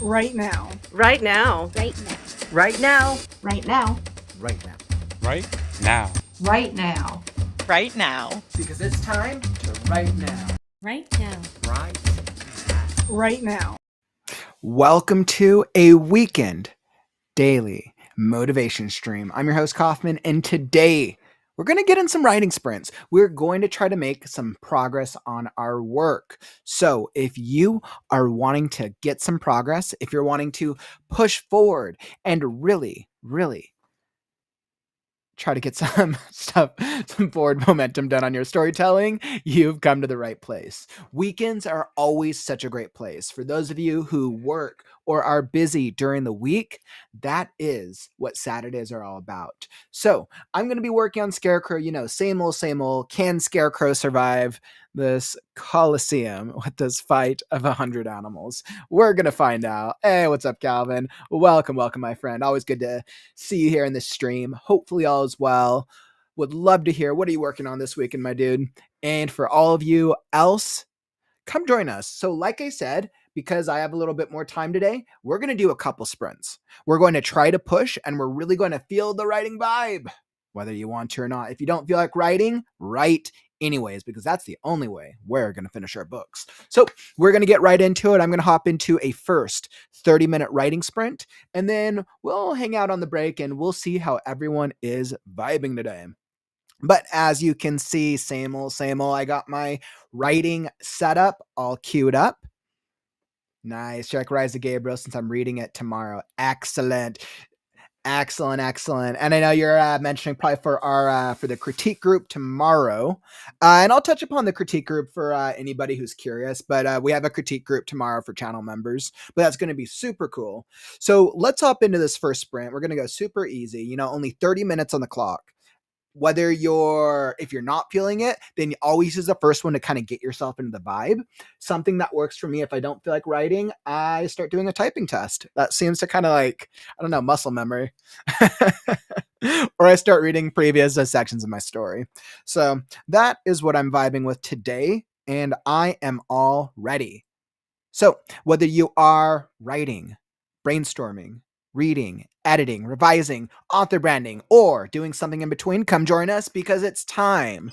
Right now. Right now. Right now. Right now. Right now. Right now. Right now. Right now. Right now. Because it's time to right now. Right now. Right. Right now. Welcome to a weekend daily motivation stream. I'm your host Kaufman, and today we're going to get in some writing sprints. We're going to try to make some progress on our work. So if you are wanting to get some progress, if you're wanting to push forward and really try to get some forward momentum done on your storytelling, you've come to the right place. Weekends are always such a great place. For those of you who work or are busy during the week, that is what Saturdays are all about. So I'm going to be working on Scarecrow, same old. Can Scarecrow survive this Coliseum with this fight of 100 animals? We're going to find out. Hey, what's up, Calvin? Welcome, my friend. Always good to see you here in this stream. Hopefully all is well. Would love to hear, what are you working on this weekend, my dude? And for all of you else, come join us. So like I said, because I have a little bit more time today, we're going to do a couple sprints. We're going to try to push, and we're really going to feel the writing vibe, whether you want to or not. If you don't feel like writing, write anyways, because that's the only way we're going to finish our books. So we're going to get right into it. I'm going to hop into a first 30-minute writing sprint, and then we'll hang out on the break and we'll see how everyone is vibing today. But as you can see, same old. I got my writing setup all queued up. Nice. Check Rise of Gabriel since I'm reading it tomorrow. Excellent. And I know you're mentioning probably for the critique group tomorrow. And I'll touch upon the critique group for anybody who's curious. But we have a critique group tomorrow for channel members. But that's going to be super cool. So let's hop into this first sprint. We're going to go super easy. Only 30 minutes on the clock. If you're not feeling it, then you always use the first one to kind of get yourself into the vibe. Something that works for me, if I don't feel like writing, I start doing a typing test. That seems to kind of muscle memory. Or I start reading previous sections of my story. So that is what I'm vibing with today, and I am all ready. So whether you are writing, brainstorming, reading, editing, revising, author branding, or doing something in between, come join us because it's time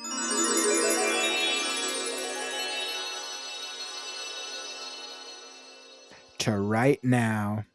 to write now.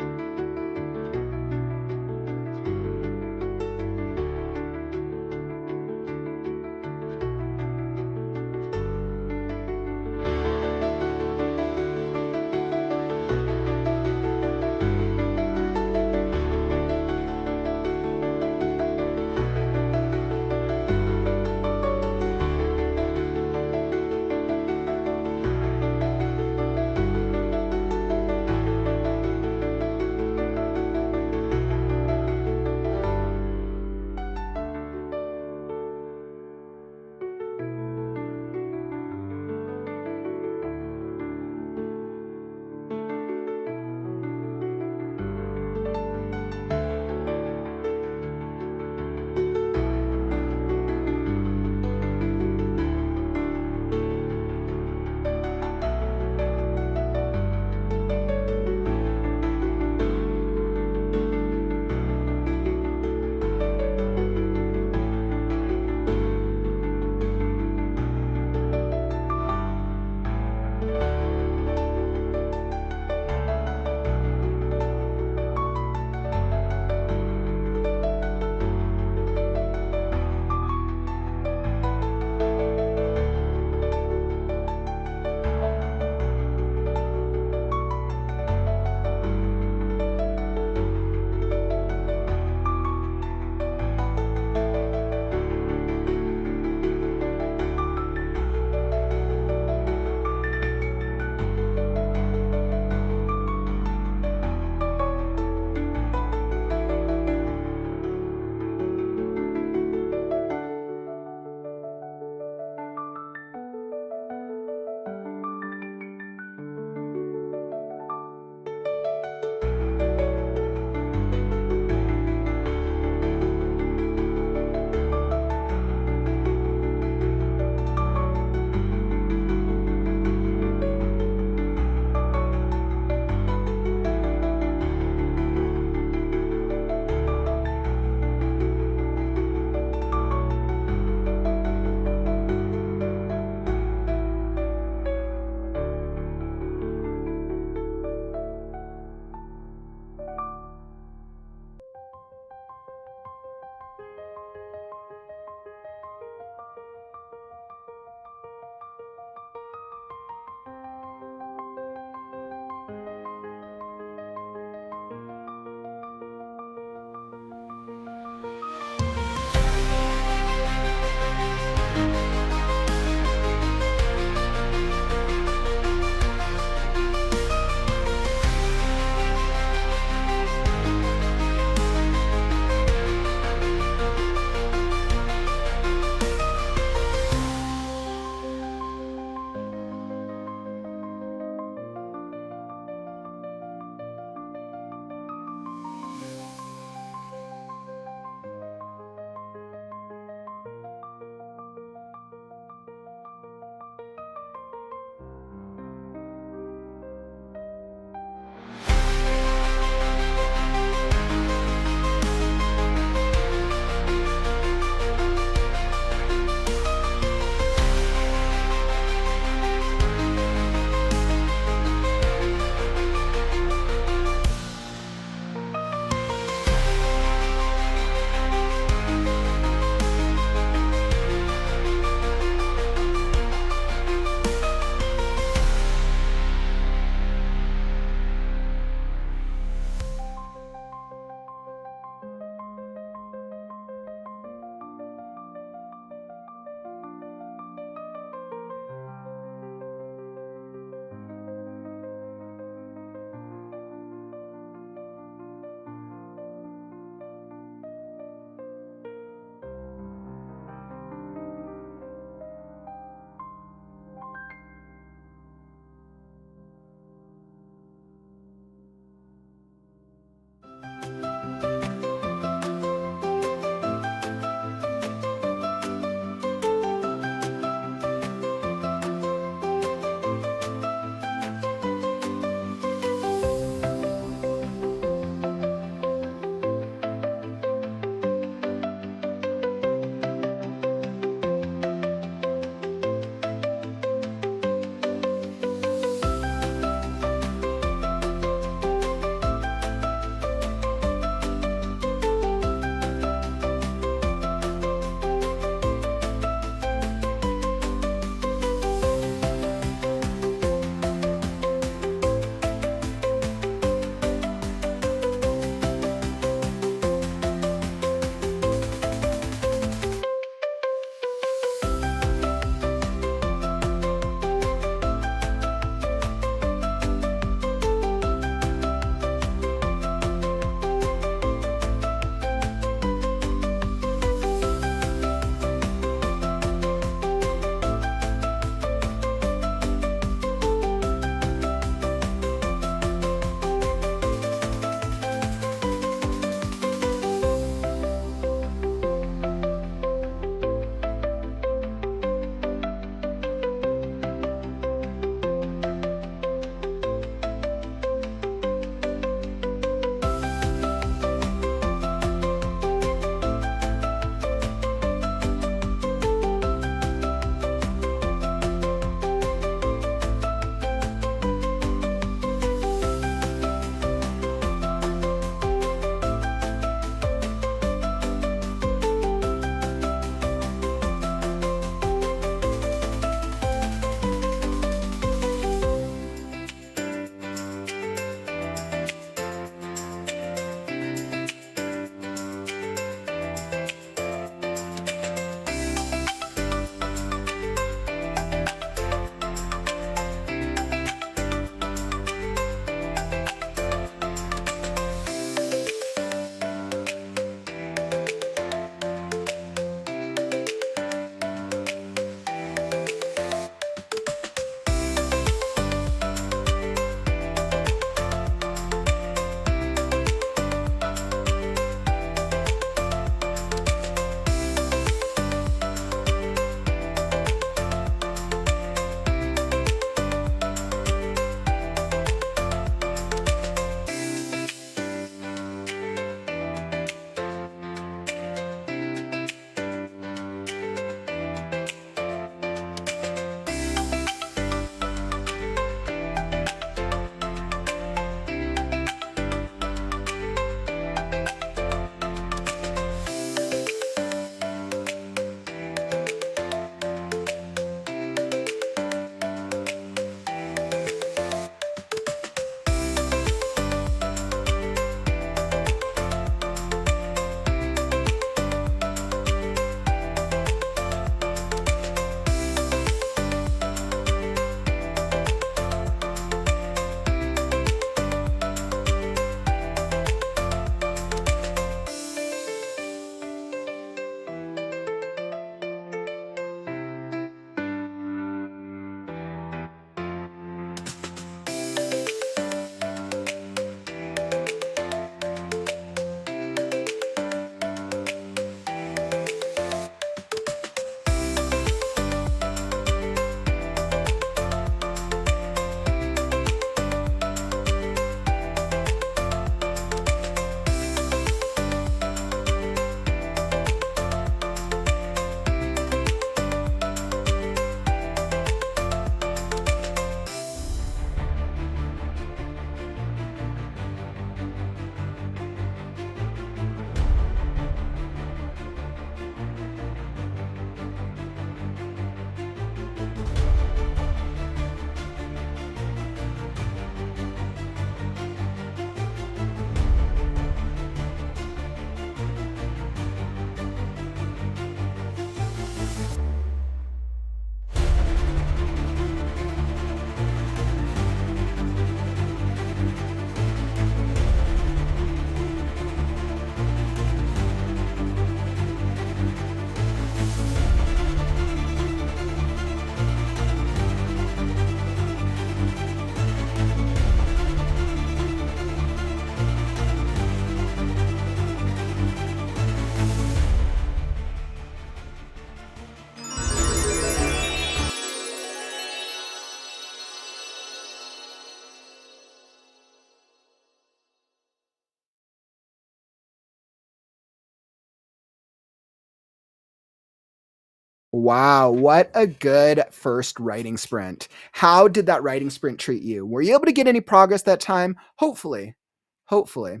Wow, what a good first writing sprint. How did that writing sprint treat you? Were you able to get any progress that time? Hopefully. Hopefully.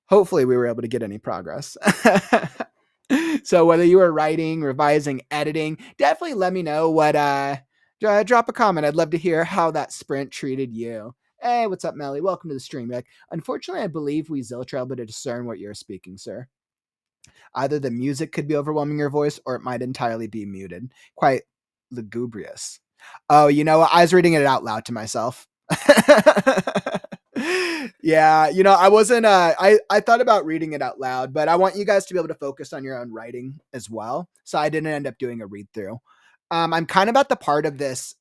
Hopefully we were able to get any progress. So whether you were writing, revising, editing, definitely let me know what drop a comment. I'd love to hear how that sprint treated you. Hey, what's up, Melly? Welcome to the stream. Like, unfortunately, I believe we zilch are able to discern what you're speaking, sir. Either the music could be overwhelming your voice or it might entirely be muted. Quite lugubrious. Oh, you know what? I was reading it out loud to myself. Yeah, I wasn't I thought about reading it out loud, but I want you guys to be able to focus on your own writing as well. So I didn't end up doing a read through. I'm kind of at the part of this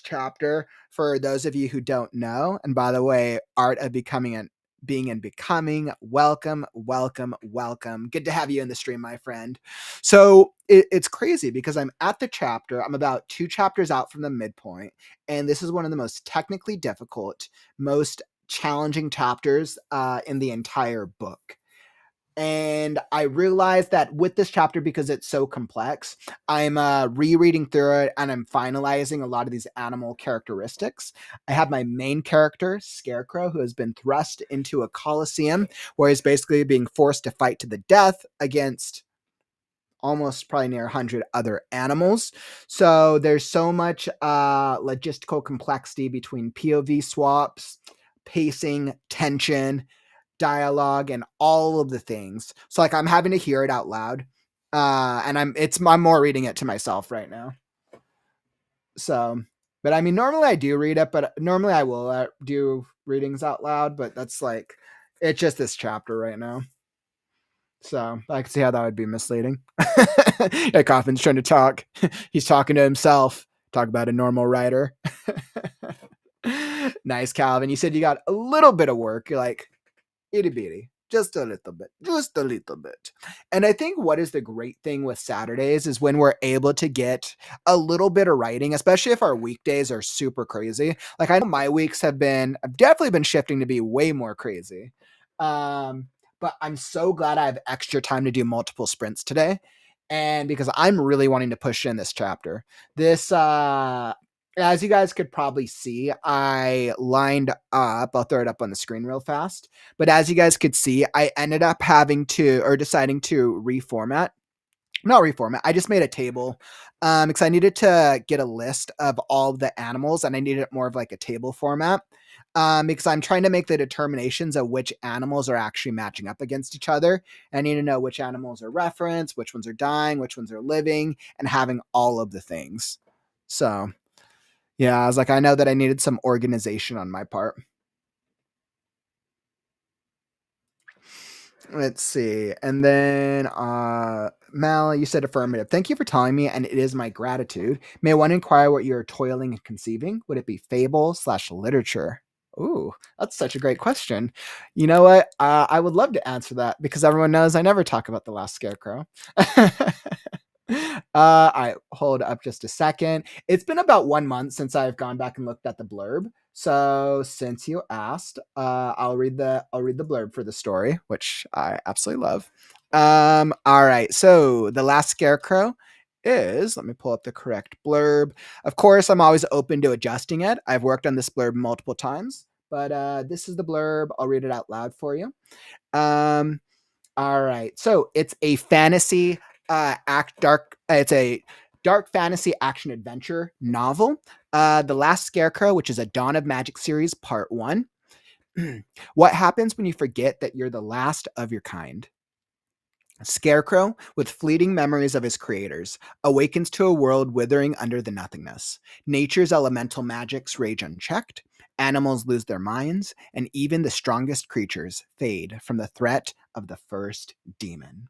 chapter for those of you who don't know. And by the way, art of becoming and being and becoming, welcome, welcome, welcome. Good to have you in the stream, my friend. So it's crazy because I'm at the chapter. I'm about 2 chapters out from the midpoint, and this is one of the most technically difficult, most challenging chapters in the entire book. And I realized that with this chapter, because it's so complex, I'm rereading through it and I'm finalizing a lot of these animal characteristics. I have my main character, Scarecrow, who has been thrust into a coliseum where he's basically being forced to fight to the death against almost probably near 100 other animals. So there's so much logistical complexity between POV swaps, pacing, tension, dialogue, and all of the things. So like I'm having to hear it out loud. And I'm more reading it to myself right now. So, but I mean, normally I do read it, but normally I will do readings out loud, but that's like, it's just this chapter right now. So I can see how that would be misleading. Yeah, Coffin's trying to talk. He's talking to himself. Talk about a normal writer. Nice, Calvin. You said you got a little bit of work. You're like, itty bitty. Just a little bit. Just a little bit. And I think what is the great thing with Saturdays is when we're able to get a little bit of writing, especially if our weekdays are super crazy. Like I know my weeks I've definitely been shifting to be way more crazy. But I'm so glad I have extra time to do multiple sprints today. And because I'm really wanting to push in this chapter. This as you guys could probably see, I lined up, I'll throw it up on the screen real fast. But as you guys could see, I ended up deciding to not reformat. I just made a table because I needed to get a list of all of the animals and I needed it more of like a table format because I'm trying to make the determinations of which animals are actually matching up against each other. I need to know which animals are referenced, which ones are dying, which ones are living, and having all of the things. So, yeah, I was like, I know that I needed some organization on my part. Let's see. And then Mal, you said affirmative. Thank you for telling me, and it is my gratitude. May one inquire what you're toiling and conceiving? Would it be fable/literature? Ooh, that's such a great question. You know what? I would love to answer that because everyone knows I never talk about the Last Scarecrow. I hold up just a second. It's been about 1 month since I've gone back and looked at the blurb. So since you asked, I'll read the blurb for the story, which I absolutely love. All right. So the Last Scarecrow is, let me pull up the correct blurb. Of course, I'm always open to adjusting it. I've worked on this blurb multiple times, but this is the blurb. I'll read it out loud for you. All right. So it's a fantasy it's a dark fantasy action adventure novel. The Last Scarecrow, which is a Dawn of Magic series, part 1. What happens when you forget that you're the last of your kind? Scarecrow, with fleeting memories of his creators, awakens to a world withering under the nothingness. Nature's elemental magics rage unchecked, animals lose their minds, and even the strongest creatures fade from the threat of the first demon.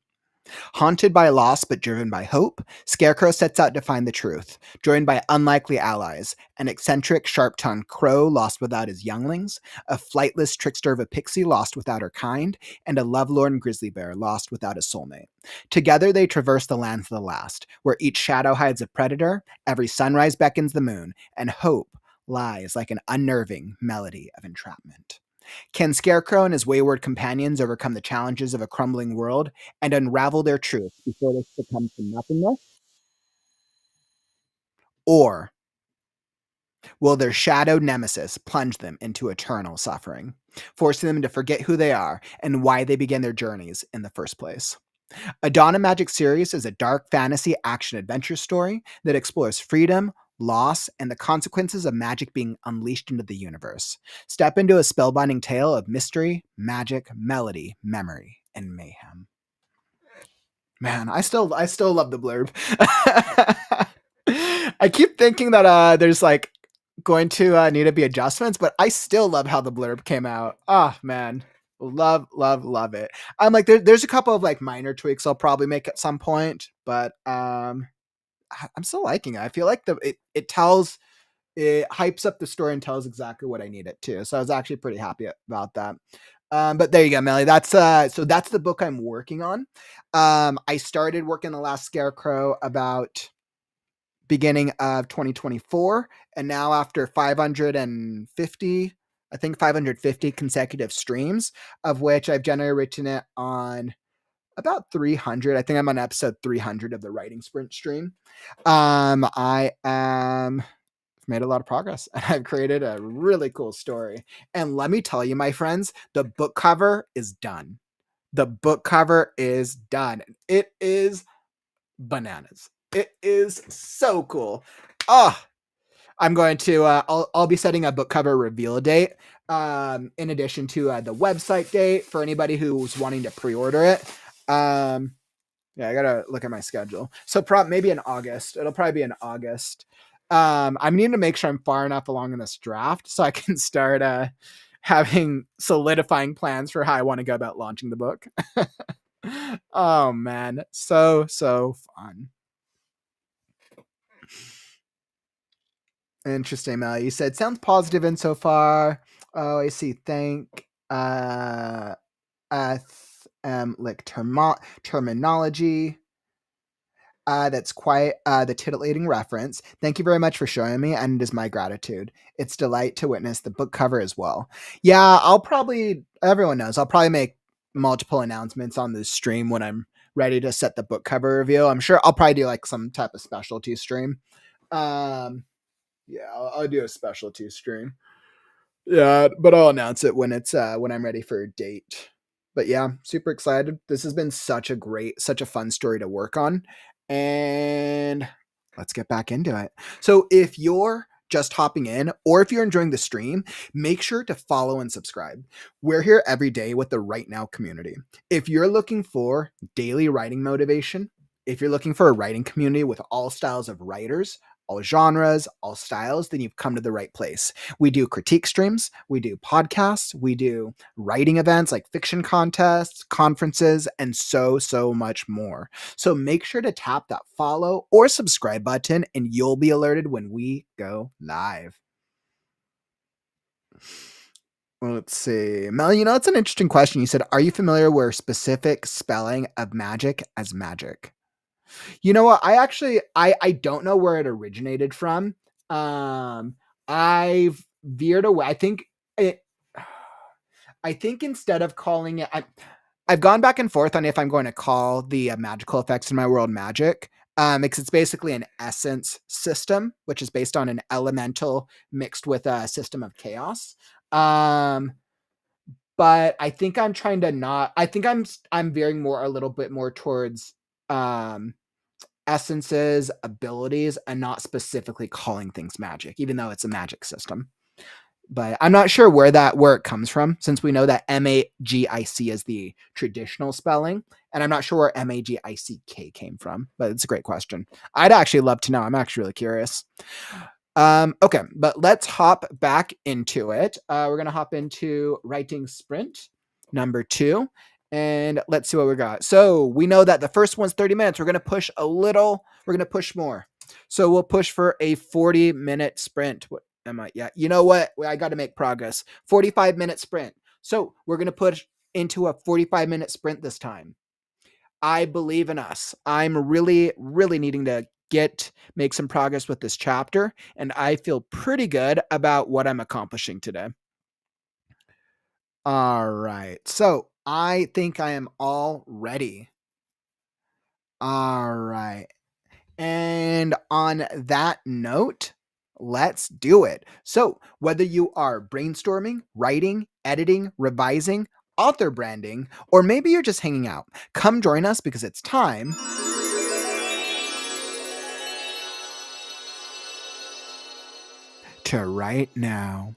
Haunted by loss but driven by hope, Scarecrow sets out to find the truth, joined by unlikely allies, an eccentric, sharp-tongued crow lost without his younglings, a flightless trickster of a pixie lost without her kind, and a lovelorn grizzly bear lost without a soulmate. Together they traverse the lands of the last, where each shadow hides a predator, every sunrise beckons the moon, and hope lies like an unnerving melody of entrapment. Can Scarecrow and his wayward companions overcome the challenges of a crumbling world and unravel their truth before they succumb to nothingness? Or will their shadow nemesis plunge them into eternal suffering, forcing them to forget who they are and why they began their journeys in the first place? A Dawn of Magic series is a dark fantasy action adventure story that explores freedom, loss, and the consequences of magic being unleashed into the universe. Step into a spellbinding tale of mystery, magic, melody, memory, and mayhem. Man, I still love the blurb. I keep thinking that there's like going to need to be adjustments, but I still love how the blurb came out. Oh man, love it. I'm like there's a couple of like minor tweaks I'll probably make at some point, but I'm still liking it. I feel like it hypes up the story and tells exactly what I need it to. So I was actually pretty happy about that. But there you go, Melly. That's the book I'm working on. I started working The Last Scarecrow about beginning of 2024, and now after 550 consecutive streams, of which I've generally written it on about 300. I think I'm on episode 300 of the writing sprint stream. I am made a lot of progress and I've created a really cool story. And let me tell you, my friends, the book cover is done. The book cover is done. It is bananas. It is so cool. Oh, I'm going to I'll be setting a book cover reveal date in addition to the website date for anybody who's wanting to pre-order it. Yeah, I gotta look at my schedule. So maybe in August. It'll probably be in August. I'm needing to make sure I'm far enough along in this draft so I can start having solidifying plans for how I want to go about launching the book. Oh man, so fun. Interesting, Mel. You said sounds positive in so far. Oh, I see. Thank like terminology. That's quite the titillating reference. Thank you very much for showing me, and it is my gratitude. It's delight to witness the book cover as well. Yeah, everyone knows, I'll probably make multiple announcements on this stream when I'm ready to set the book cover reveal. I'm sure I'll probably do like some type of specialty stream. Yeah, I'll do a specialty stream. Yeah, but I'll announce it when I'm ready for a date. But yeah, super excited. This has been such a fun story to work on. And let's get back into it. So if you're just hopping in or if you're enjoying the stream, make sure to follow and subscribe. We're here every day with the Right Now community. If you're looking for daily writing motivation, if you're looking for a writing community with all styles of writers, all genres, all styles, then you've come to the right place. We do critique streams, we do podcasts, we do writing events like fiction contests, conferences, and so much more. So make sure to tap that follow or subscribe button and you'll be alerted when we go live. Let's see. Mel, it's an interesting question. You said, are you familiar with specific spelling of magic as magic? You know what? I don't know where it originated from. I've veered away. I think instead of calling it, I've gone back and forth on if I'm going to call the magical effects in my world magic. Because it's basically an essence system, which is based on an elemental mixed with a system of chaos. But I think I'm trying to not. I think I'm veering a little bit more towards essences, abilities, and not specifically calling things magic, even though it's a magic system. But I'm not sure where it comes from, since we know that MAGIC is the traditional spelling, and I'm not sure where MAGICK came from, but it's a great question. I'd actually love to know. I'm actually really curious. Okay, but let's hop back into it. We're going to hop into writing sprint number 2. And let's see what we got. So we know that the first one's 30 minutes. We're going to push a little. We're going to push more. So we'll push for a 40-minute sprint. What am I? Yeah. You know what? I got to make progress. 45-minute sprint. So we're going to push into a 45-minute sprint this time. I believe in us. I'm really needing to make some progress with this chapter, and I feel pretty good about what I'm accomplishing today. All right. So I think I am all ready. All right. And on that note, let's do it. So, whether you are brainstorming, writing, editing, revising, author branding, or maybe you're just hanging out, come join us because it's time to write now.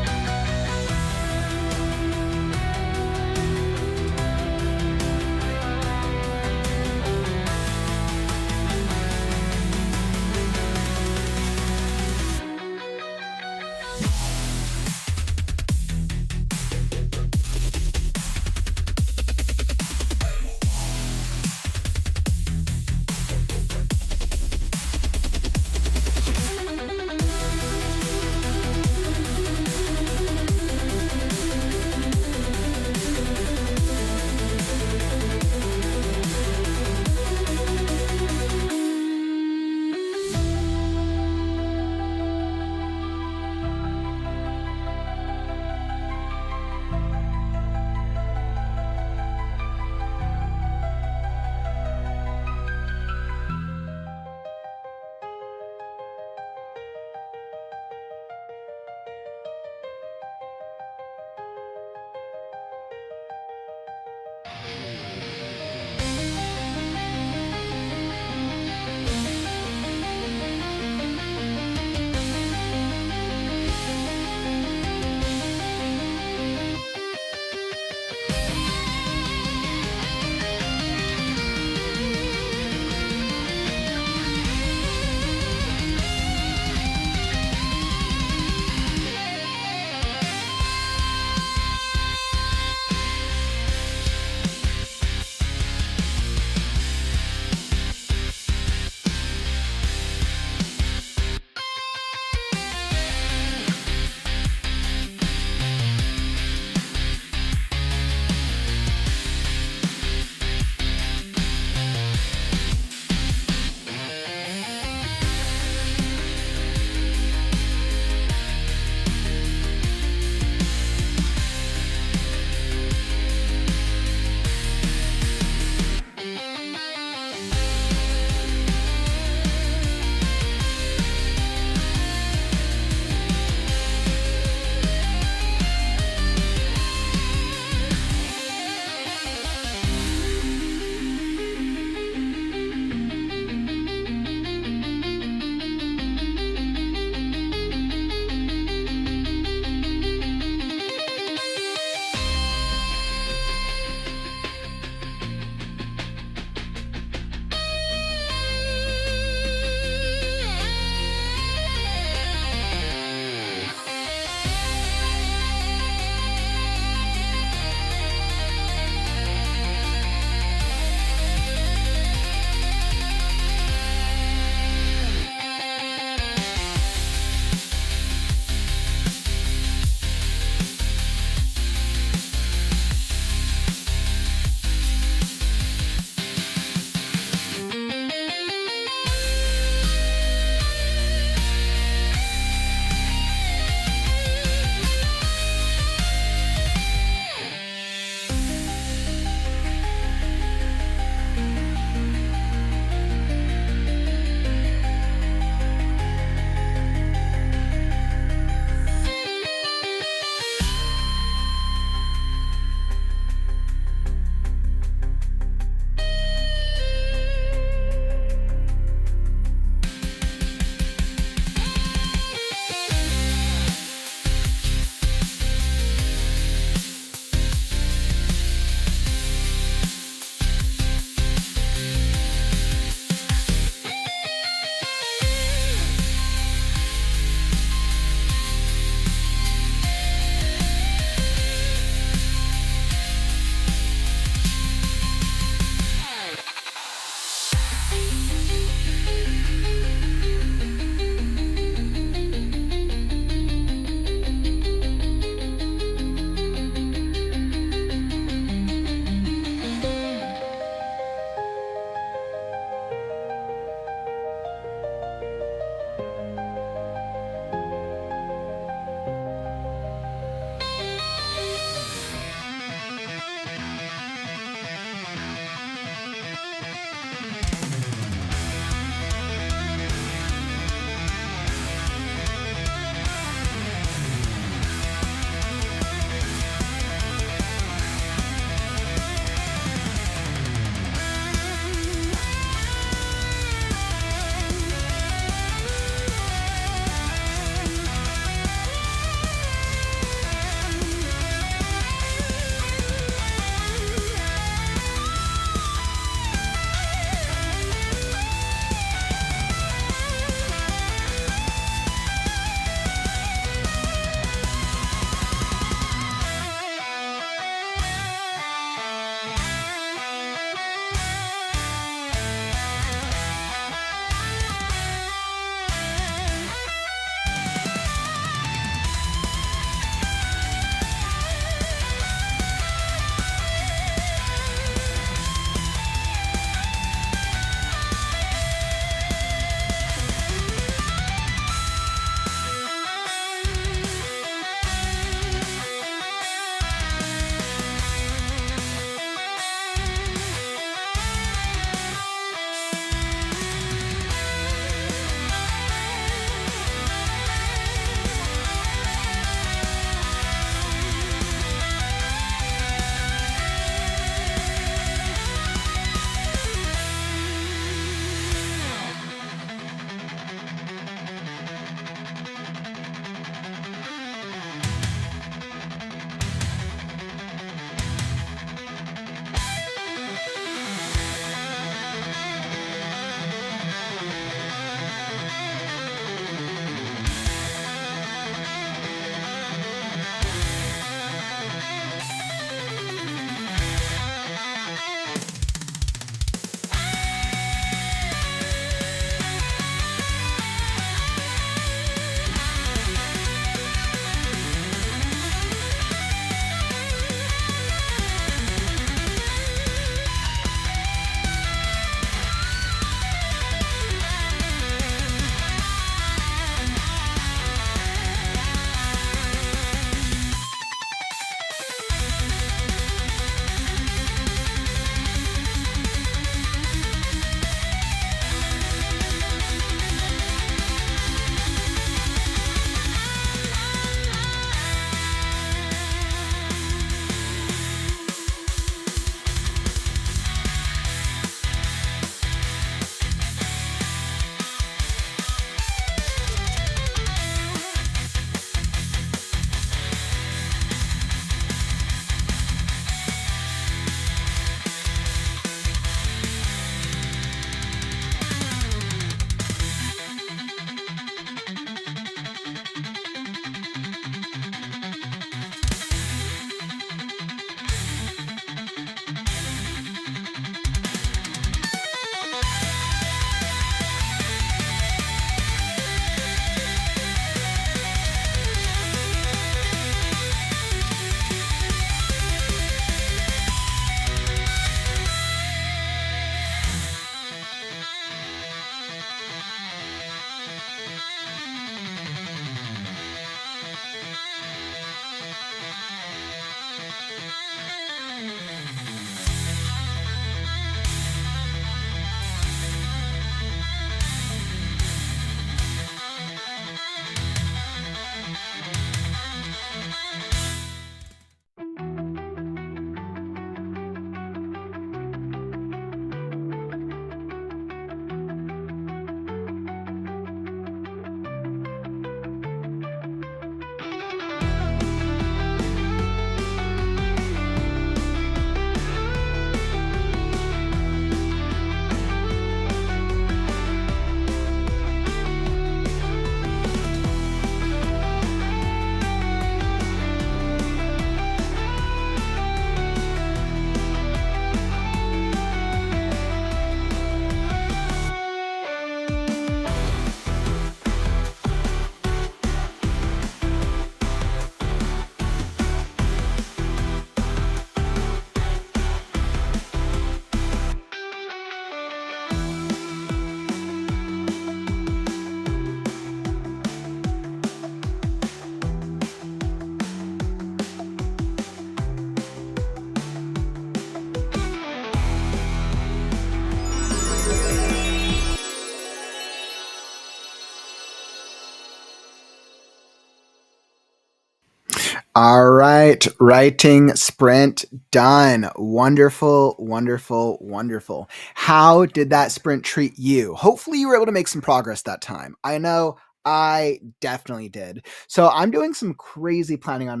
All right, writing sprint done. Wonderful, wonderful, wonderful. How did that sprint treat you? Hopefully, you were able to make some progress that time. I know I definitely did. So I'm doing some crazy planning on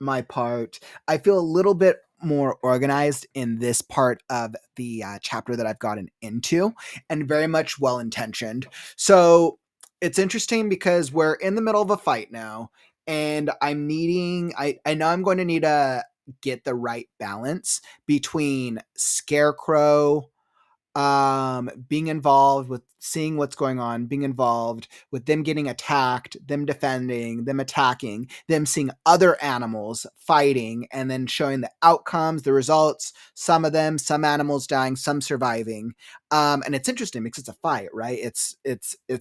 my part. I feel a little bit more organized in this part of the chapter that I've gotten into, and very much well intentioned. So it's interesting because we're in the middle of a fight now, and I know I'm going to need to get the right balance between Scarecrow being involved with seeing what's going on, being involved with them getting attacked, them defending, them attacking, them seeing other animals fighting, and then showing the outcomes, the results, some animals dying, some surviving. And it's interesting because it's a fight, right? It's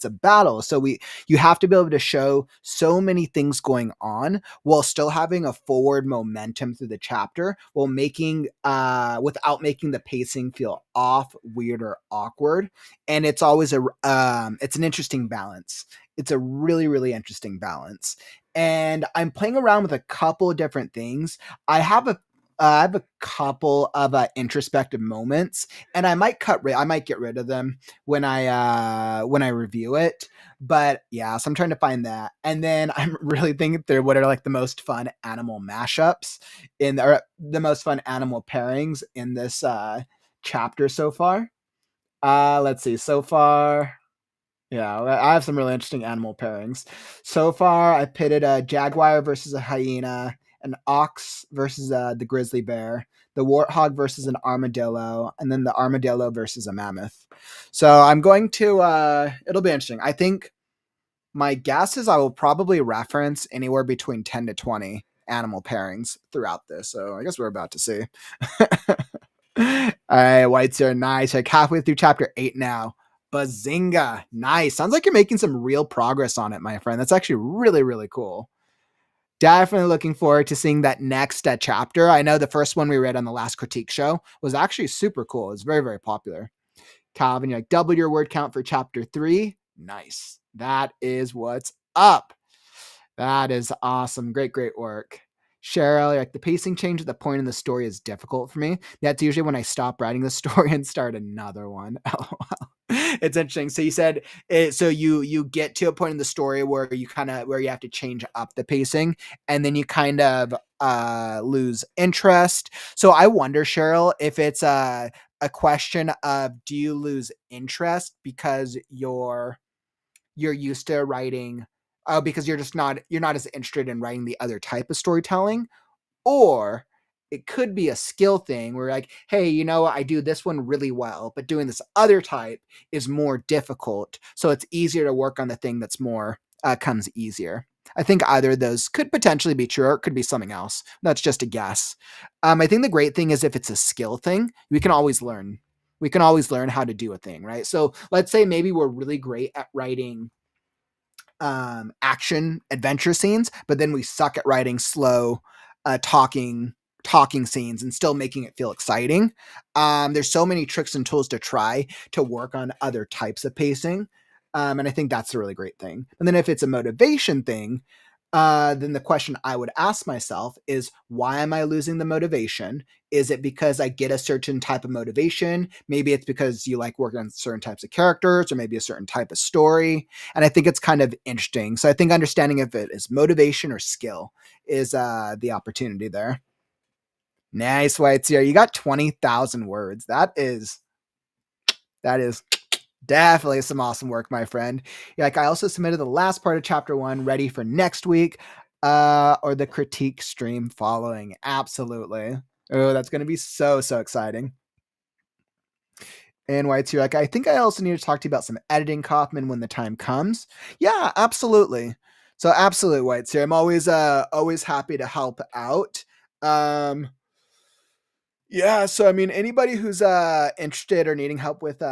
a battle. So you have to be able to show so many things going on while still having a forward momentum through the chapter, while making without making the pacing feel off, weird, or awkward. And it's always it's an interesting balance. It's a really, really interesting balance. And I'm playing around with a couple of different things. I have a couple of introspective moments, and I might get rid of them when I review it. But yeah, so I'm trying to find that. And then I'm really thinking through what are like the most fun animal mashups or the most fun animal pairings in this chapter so far. Let's see. So far, yeah, I have some really interesting animal pairings. So far, I pitted a jaguar versus a hyena, an ox versus the grizzly bear, the warthog versus an armadillo, and then the armadillo versus a mammoth. So I'm going to. It'll be interesting. I think my guess is I will probably reference anywhere between 10 to 20 animal pairings throughout this. So I guess we're about to see. All right, whites are nice. Like halfway through chapter 8 now. Bazinga. Nice. Sounds like you're making some real progress on it, my friend. That's actually really, really cool. Definitely looking forward to seeing that next chapter. I know the first one we read on the last critique show was actually super cool. It's very, very popular. Calvin, you're like, double your word count for chapter 3. Nice. That is what's up. That is awesome. Great, great work. Cheryl, like the pacing change at the point in the story is difficult for me. That's usually when I stop writing the story and start another one. It's interesting. So you said so you get to a point in the story where you have to change up the pacing, and then you kind of lose interest. So I wonder, Cheryl, if it's a question of, do you lose interest because you're used to writing, because you're not as interested in writing the other type of storytelling, or it could be a skill thing where like, hey, I do this one really well, but doing this other type is more difficult, so it's easier to work on the thing that's more comes easier. I think either of those could potentially be true, or it could be something else. That's just a guess. I think the great thing is if it's a skill thing, we can always learn. We can always learn how to do a thing, right? So let's say maybe we're really great at writing action adventure scenes, but then we suck at writing slow talking scenes and still making it feel exciting. There's so many tricks and tools to try to work on other types of pacing. And I think that's a really great thing. And then if it's a motivation thing, then the question I would ask myself is, why am I losing the motivation? Is it because I get a certain type of motivation? Maybe it's because you like working on certain types of characters, or maybe a certain type of story. And I think it's kind of interesting. So I think understanding if it is motivation or skill is the opportunity there. Nice, Whites here. You got 20,000 words. That is definitely some awesome work, my friend. Like, I also submitted the last part of chapter 1 ready for next week, or the critique stream following. Absolutely. Oh, that's going to be so, so exciting. And White's here, like, I think I also need to talk to you about some editing, Kaufman, when the time comes. Yeah, absolutely. So absolutely, White's here. I'm always happy to help out. Yeah, so I mean, anybody who's interested or needing help with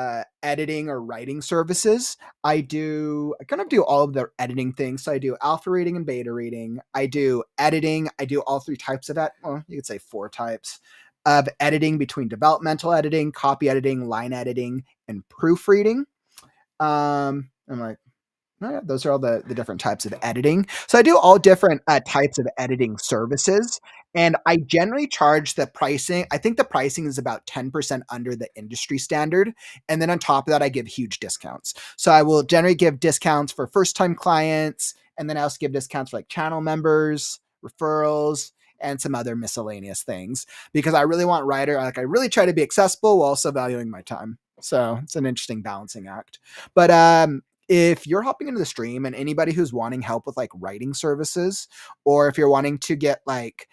editing or writing services, I kind of do all of the editing things. So I do alpha reading and beta reading. I do editing. I do all three types of you could say four types of editing, between developmental editing, copy editing, line editing, and proofreading. I'm like, Oh, yeah, those are all the different types of editing. So I do all different types of editing services, and I generally charge the pricing. I think the pricing is about 10% under the industry standard, and then on top of that, I give huge discounts. So I will generally give discounts for first-time clients, and then I also give discounts for like channel members, referrals, and some other miscellaneous things because I really want writer. Like I really try to be accessible while also valuing my time. So it's an interesting balancing act. But if you're hopping into the stream and anybody who's wanting help with like writing services, or if you're wanting to get like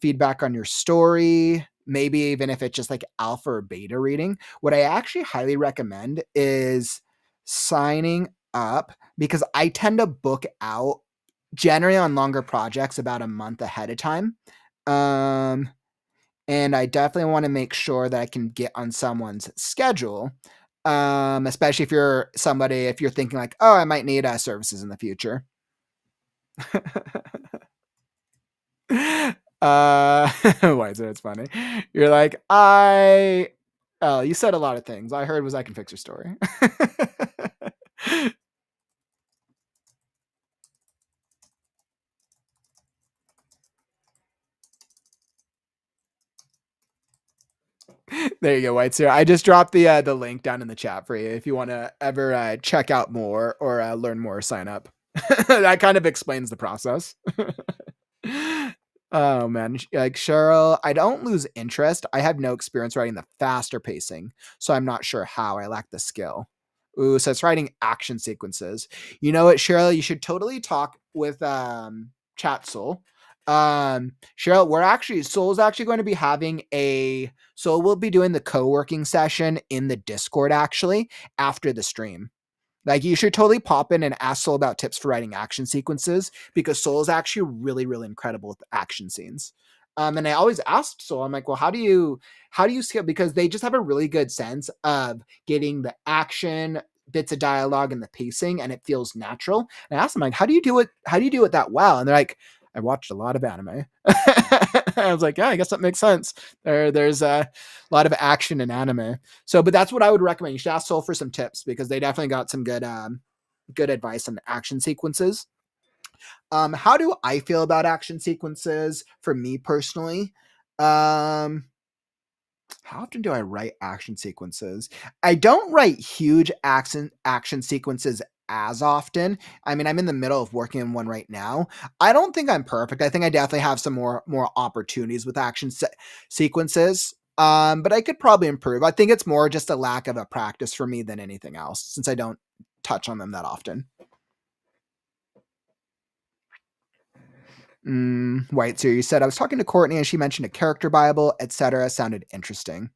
feedback on your story, maybe even if it's just like alpha or beta reading, what I actually highly recommend is signing up because I tend to book out generally on longer projects about a month ahead of time. Um, and I definitely want to make sure that I can get on someone's schedule. Especially if you're somebody, if you're thinking like, oh, I might need services in the future. Why is it? It's funny. You're like, oh, you said a lot of things. All I heard was I can fix your story. There you go, White Sir. I just dropped the link down in the chat for you if you want to ever check out more or learn more. Sign up. That kind of explains the process. Oh man, like Cheryl, I don't lose interest. I have no experience writing the faster pacing, so I'm not sure how. I lack the skill. Ooh, so it's writing action sequences. You know what, Cheryl? You should totally talk with Chat Soul. Cheryl, Soul's actually going to be having Soul will be doing the co-working session in the Discord actually after the stream. Like you should totally pop in and ask Soul about tips for writing action sequences because Soul is actually really, really incredible with action scenes. And I always asked Soul, I'm like, well, how do you scale? Because they just have a really good sense of getting the action, bits of dialogue, and the pacing, and it feels natural. And I asked them like, how do you do it? How do you do it that well? And they're like, I watched a lot of anime. I was like, yeah, I guess that makes sense. There's a lot of action in anime. So, but that's what I would recommend. You should ask Soul for some tips because they definitely got some good advice on action sequences. How do I feel about action sequences for me personally? How often do I write action sequences? I don't write huge action sequences as often. I mean, I'm in the middle of working on one right now. I don't think I'm perfect. I think I definitely have some more opportunities with sequences. But I could probably improve. I think it's more just a lack of a practice for me than anything else, since I don't touch on them that often. White, so you said I was talking to Courtney and she mentioned a character Bible, etc. Sounded interesting.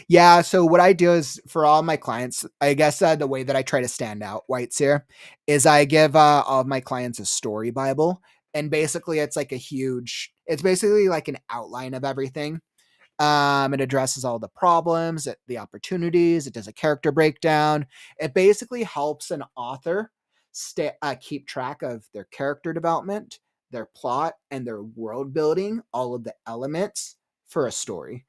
Yeah, so what I do is for all my clients, I guess the way that I try to stand out, Whites here, is I give all of my clients a story Bible, and basically it's basically like an outline of everything. It addresses all the problems, the opportunities. It does a character breakdown. It basically helps an author keep track of their character development, their plot, and their world building, all of the elements for a story.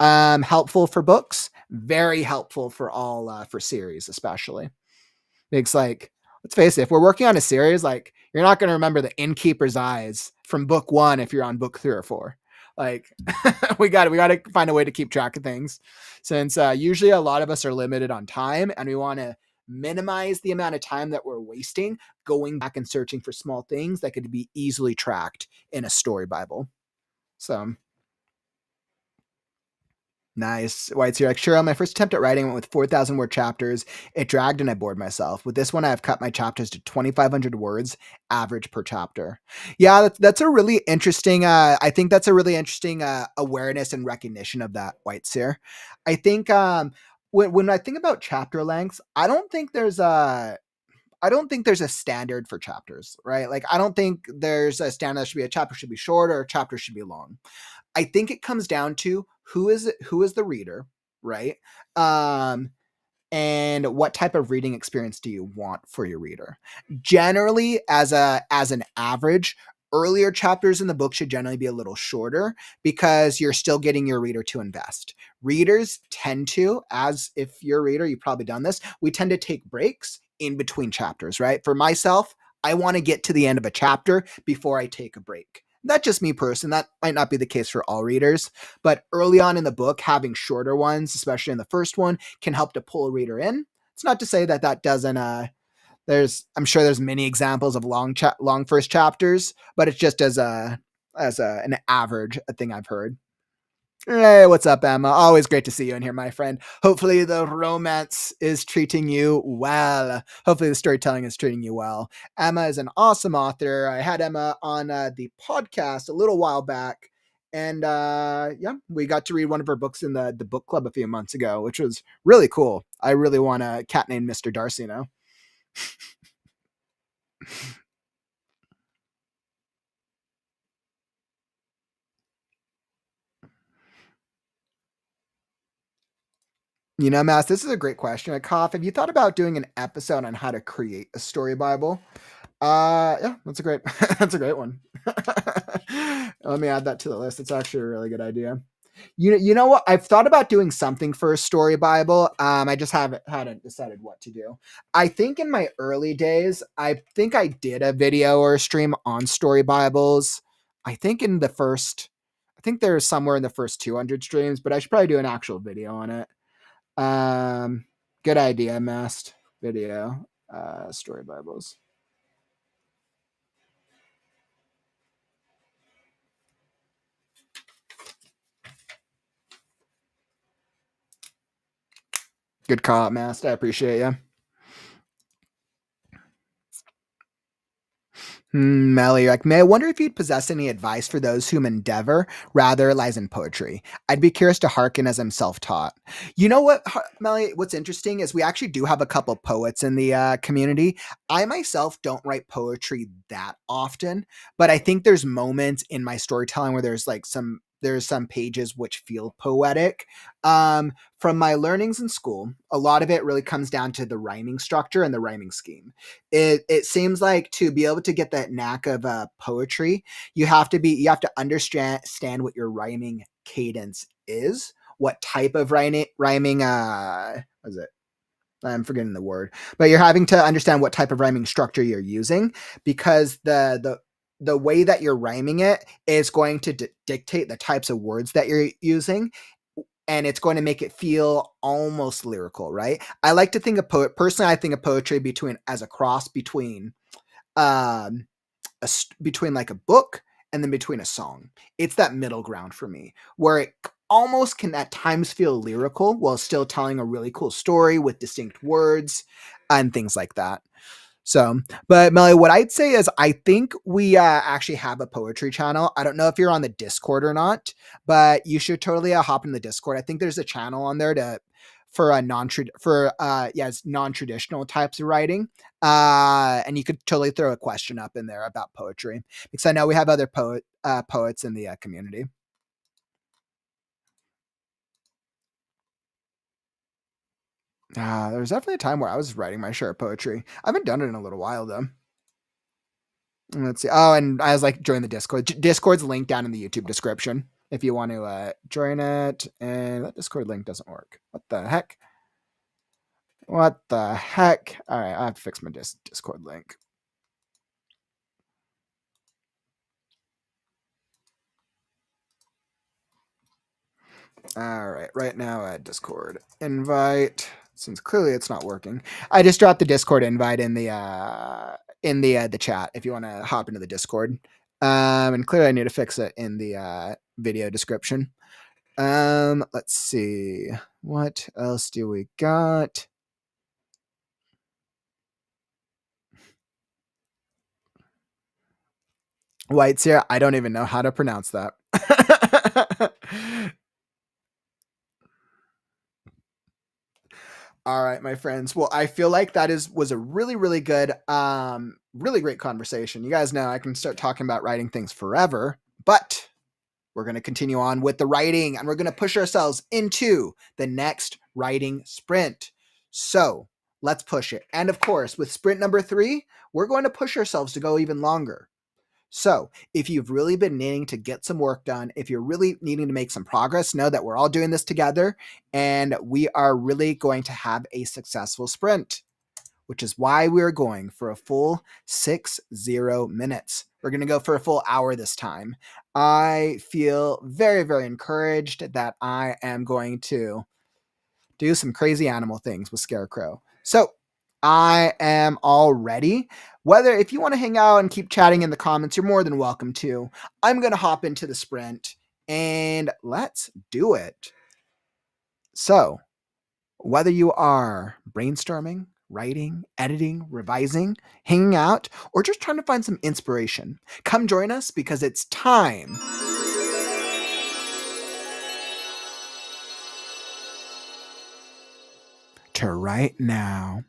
Helpful for books, very helpful for all for series, especially. It's like, let's face it, if we're working on a series, like you're not going to remember the innkeeper's eyes from book 1 if you're on book 3 or 4. Like we got to find a way to keep track of things, since usually a lot of us are limited on time, and we want to minimize the amount of time that we're wasting going back and searching for small things that could be easily tracked in a story Bible. So nice. White's here like, sure, on my first attempt at writing went with 4,000 word chapters. It dragged and I bored myself. With this one, I've cut my chapters to 2,500 words average per chapter. Yeah, that's a really interesting, I think that's a really interesting awareness and recognition of that, White's here. I think when I think about chapter lengths, I don't think there's a standard for chapters, right? Like, I don't think there's a standard that should be a chapter should be short or a chapter should be long. I think it comes down to who is the reader, right? Um, and what type of reading experience do you want for your reader? Generally, as an average, earlier chapters in the book should generally be a little shorter because you're still getting your reader to invest. Readers tend to, as if you're a reader, you've probably done this, we tend to take breaks in between chapters, right? For myself, I want to get to the end of a chapter before I take a break. That's just me personally. That might not be the case for all readers, but early on in the book, having shorter ones, especially in the first one, can help to pull a reader in. It's not to say that that doesn't I'm sure there's many examples of long first chapters, but it's just as an average a thing I've heard. Hey, what's up, Emma? Always great to see you in here, my friend. Hopefully the romance is treating you well. Hopefully the storytelling is treating you well. Emma is an awesome author. I had Emma on the podcast a little while back, and yeah, we got to read one of her books in the book club a few months ago, which was really cool. I really want a cat named Mr. Darcy now. You know, Mass, this is a great question. Koff, have you thought about doing an episode on how to create a story Bible? Yeah, that's a great that's a great one. Let me add that to the list. It's actually a really good idea. You know what? I've thought about doing something for a story Bible. I just hadn't decided what to do. I think in my early days, I think I did a video or a stream on story Bibles. I think there's somewhere in the first 200 streams, but I should probably do an actual video on it. Good idea, Mast. Video, story Bibles. Good call, Mast. I appreciate you. Melly, like, may I wonder if you'd possess any advice for those whom endeavor rather lies in poetry? I'd be curious to hearken as I'm self-taught. You know what, Melly, what's interesting is we actually do have a couple poets in the community. I myself don't write poetry that often, but I think there's moments in my storytelling where there's some pages which feel poetic. From my learnings in school, a lot of it really comes down to the rhyming structure and the rhyming scheme. It seems like to be able to get that knack of poetry, you have to understand what your rhyming cadence is, what type of rhyming what is it? I'm forgetting the word, but you're having to understand what type of rhyming structure you're using, because the way that you're rhyming it is going to dictate the types of words that you're using, and it's going to make it feel almost lyrical, right? I like to think of personally, I think of poetry as a cross between between like a book and then between a song. It's that middle ground for me, where it almost can at times feel lyrical while still telling a really cool story with distinct words and things like that. So, but Melly, what I'd say is I think we actually have a poetry channel. I don't know if you're on the Discord or not, but you should totally hop in the Discord. I think there's a channel on there for non-traditional types of writing. And you could totally throw a question up in there about poetry, because I know we have other poets in the community. There was definitely a time where I was writing my share of poetry. I haven't done it in a little while though. Let's see. Oh, and I was like, join the Discord. Discord's linked down in the YouTube description if you want to join it. And that Discord link doesn't work. What the heck? What the heck? All right, I have to fix my Discord link. All right, right now at Discord invite. Since clearly it's not working, I just dropped the Discord invite in the chat if you want to hop into the Discord. And clearly I need to fix it in the video description. Let's see. What else do we got? White's here. I don't even know how to pronounce that. All right, my friends. Well, I feel like that was a really, really good, really great conversation. You guys know I can start talking about writing things forever, but we're going to continue on with the writing, and we're going to push ourselves into the next writing sprint. So let's push it. And of course, with sprint number 3, we're going to push ourselves to go even longer. So if you've really been needing to get some work done, if you're really needing to make some progress, know that we're all doing this together, and we are really going to have a successful sprint. which is why we're going for a full 60 minutes. We're going to go for a full hour this time. I feel very, very encouraged that I am going to do some crazy animal things with Scarecrow. So I am all ready. Whether if you want to hang out and keep chatting in the comments, you're more than welcome to. I'm going to hop into the sprint and let's do it. So whether you are brainstorming, writing, editing, revising, hanging out, or just trying to find some inspiration, come join us because it's time to write now.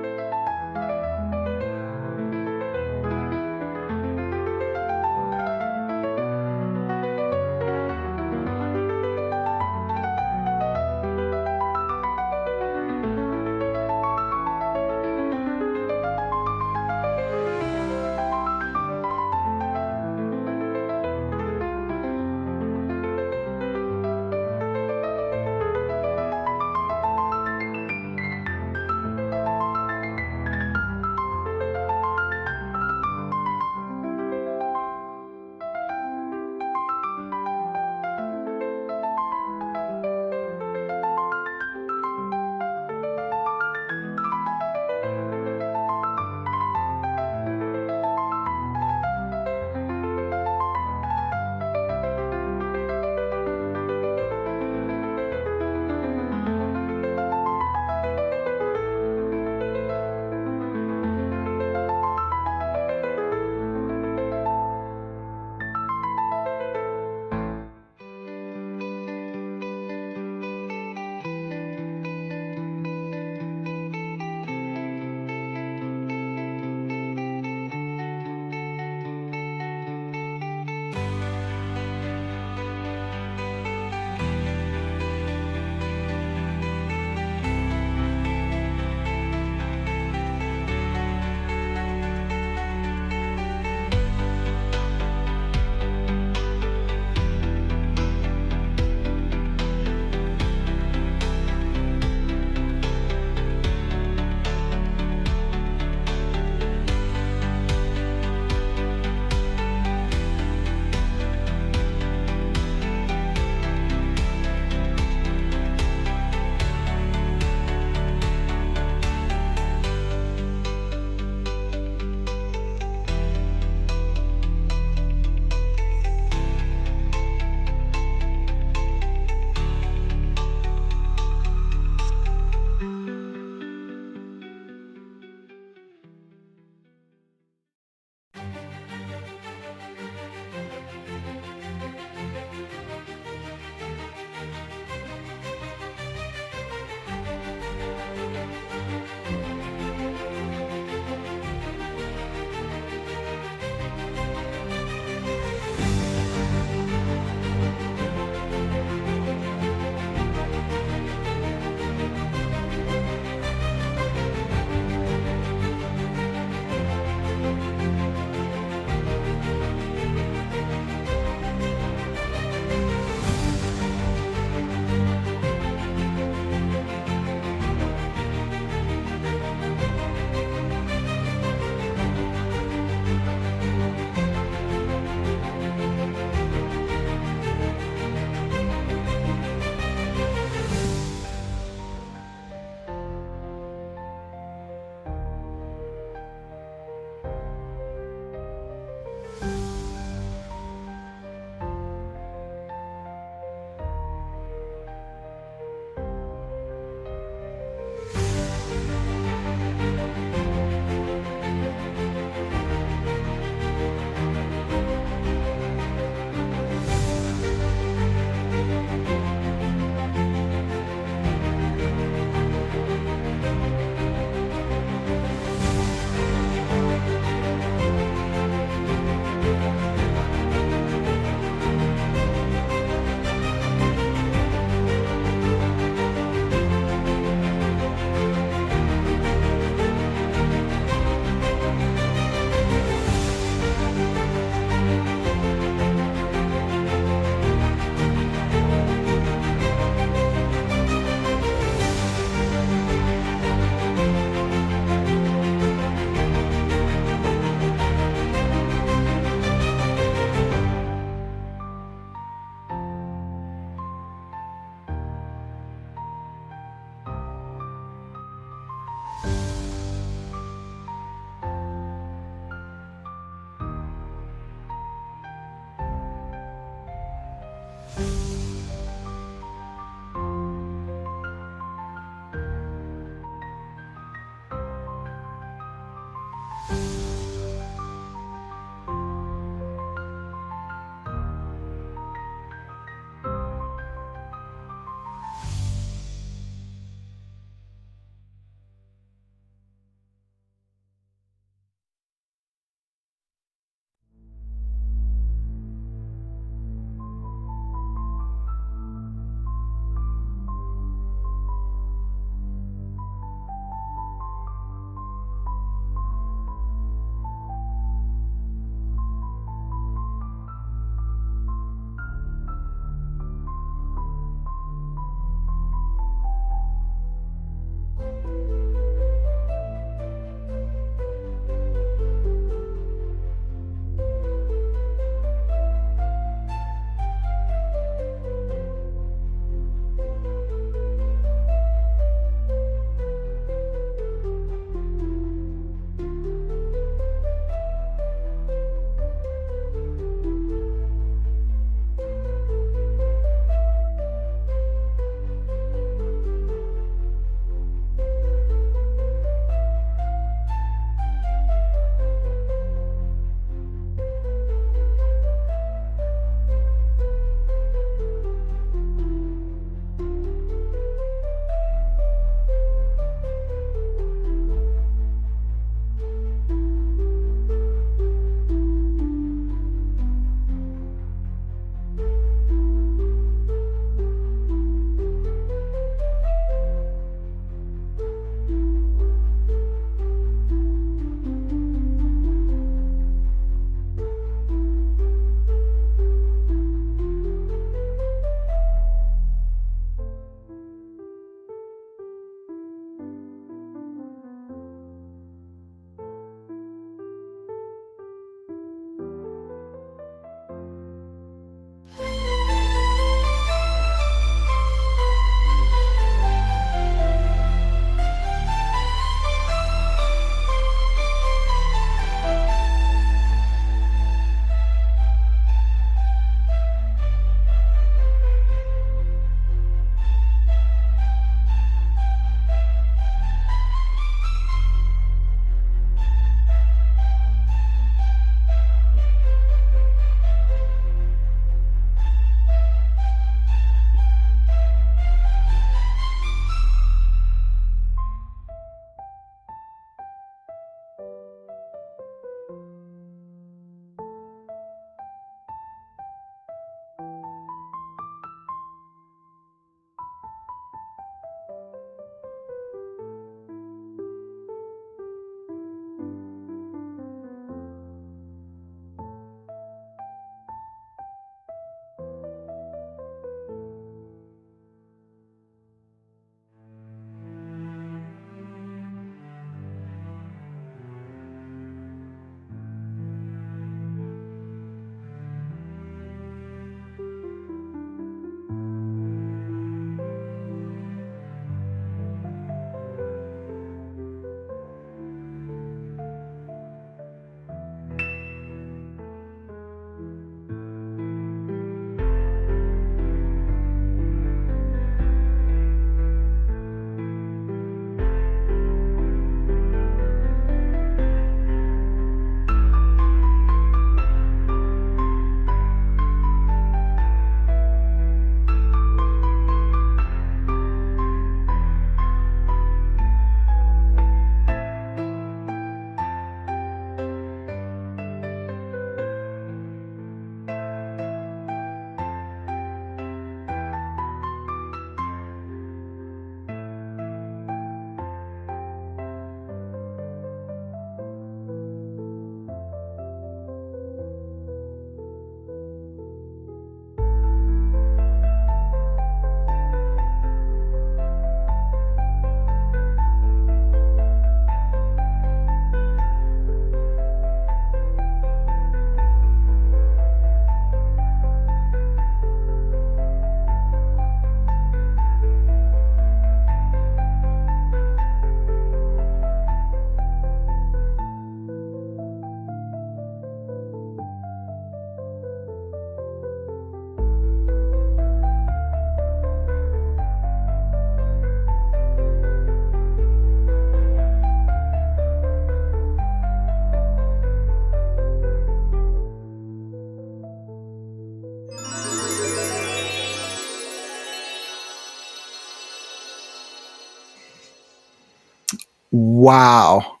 Wow.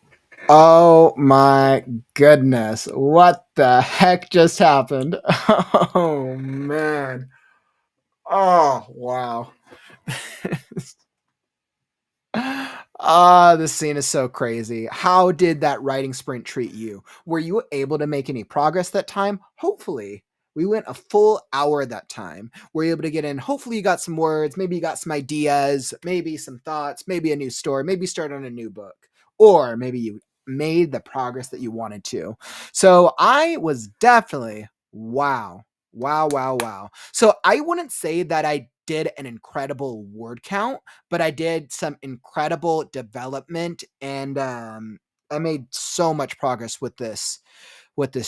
Oh my goodness. What the heck just happened? Oh man. Oh wow. Ah, this scene is so crazy. How did that writing sprint treat you? Were you able to make any progress that time? Hopefully. We went a full hour that time. Were you able to get in? Hopefully, you got some words. Maybe you got some ideas. Maybe some thoughts. Maybe a new story. Maybe start on a new book. Or maybe you made the progress that you wanted to. So I was definitely wow. Wow, wow, wow. So I wouldn't say that I did an incredible word count, but I did some incredible development, and I made so much progress with this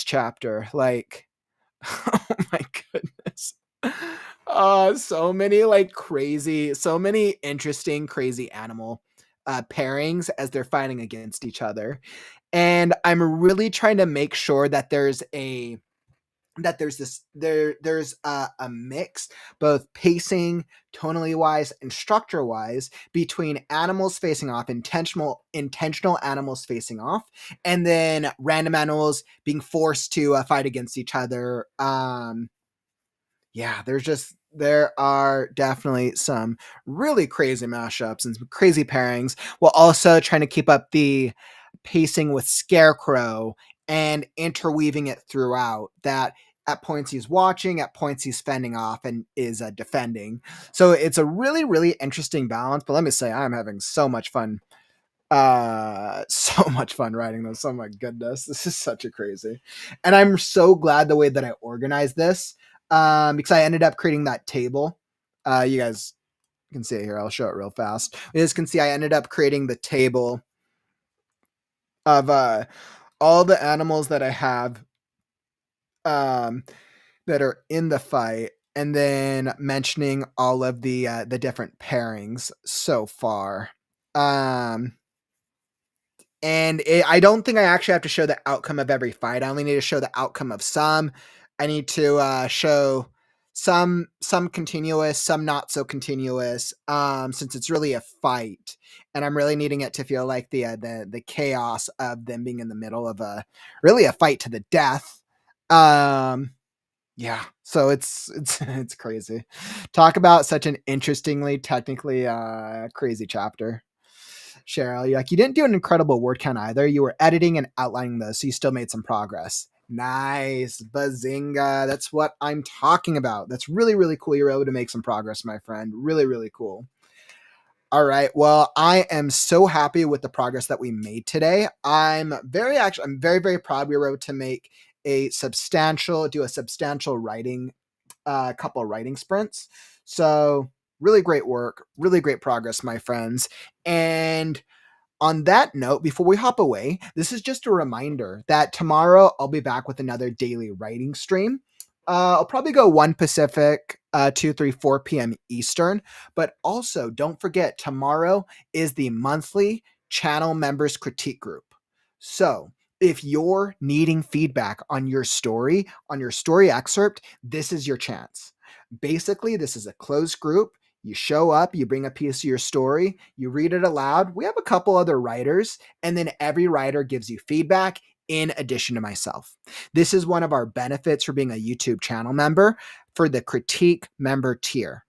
chapter. Like, oh my goodness. So many like crazy, so many interesting, crazy animal pairings as they're fighting against each other. And I'm really trying to make sure that there's a mix, both pacing, tonally wise, and structure wise, between animals facing off, intentional animals facing off, and then random animals being forced to fight against each other. Yeah, there are definitely some really crazy mashups and some crazy pairings, while also trying to keep up the pacing with Scarecrow and interweaving it throughout. That at points he's watching, at points he's fending off and is defending. So it's a really, really interesting balance. But let me say, I'm having so much fun. So much fun writing this. Oh my goodness, this is such a crazy, and I'm so glad the way that I organized this, because I ended up creating that table. You guys can see it here. I'll show it real fast. You guys can see I ended up creating the table of all the animals that I have um that are in the fight, and then mentioning all of the different pairings so far. Um I don't think I actually have to show the outcome of every fight. I only need to show the outcome of some. I need to show some continuous, some not so continuous. Since it's really a fight, and I'm really needing it to feel like the chaos of them being in the middle of a really a fight to the death. Yeah, so it's it's crazy. Talk about such an interestingly, technically crazy chapter. Cheryl, you didn't do an incredible word count either. You were editing and outlining those, so you still made some progress. Nice. Bazinga. That's what I'm talking about. That's really, really cool. You're able to make some progress, my friend. Really, really cool. All right. Well, I am so happy with the progress that we made today. I'm very, very proud we were able to make do a substantial writing, couple of writing sprints. So really great work, really great progress, my friends. And on that note, before we hop away, this is just a reminder that tomorrow I'll be back with another daily writing stream. I'll probably go 1 Pacific, 2, 3, 4 p.m. Eastern. But also, don't forget, tomorrow is the monthly channel members critique group. So if you're needing feedback on your story excerpt, this is your chance. Basically, this is a closed group. You show up, you bring a piece of your story, you read it aloud. We have a couple other writers, and then every writer gives you feedback in addition to myself. This is one of our benefits for being a YouTube channel member for the critique member tier.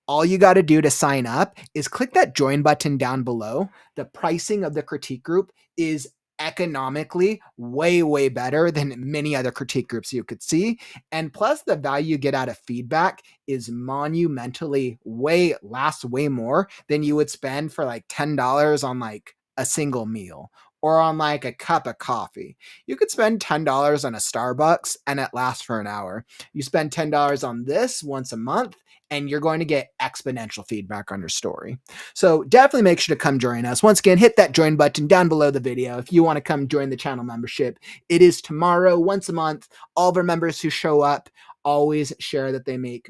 All you got to do to sign up is click that join button down below. The pricing of the critique group is economically way, way better than many other critique groups you could see. And plus, the value you get out of feedback is monumentally lasts way more than you would spend for like $10 on like a single meal or on like a cup of coffee. You could spend $10 on a Starbucks and it lasts for an hour. You spend $10 on this once a month, and you're going to get exponential feedback on your story. So definitely make sure to come join us. Once again, hit that join button down below the video if you want to come join the channel membership. It is tomorrow, once a month. All of our members who show up always share that they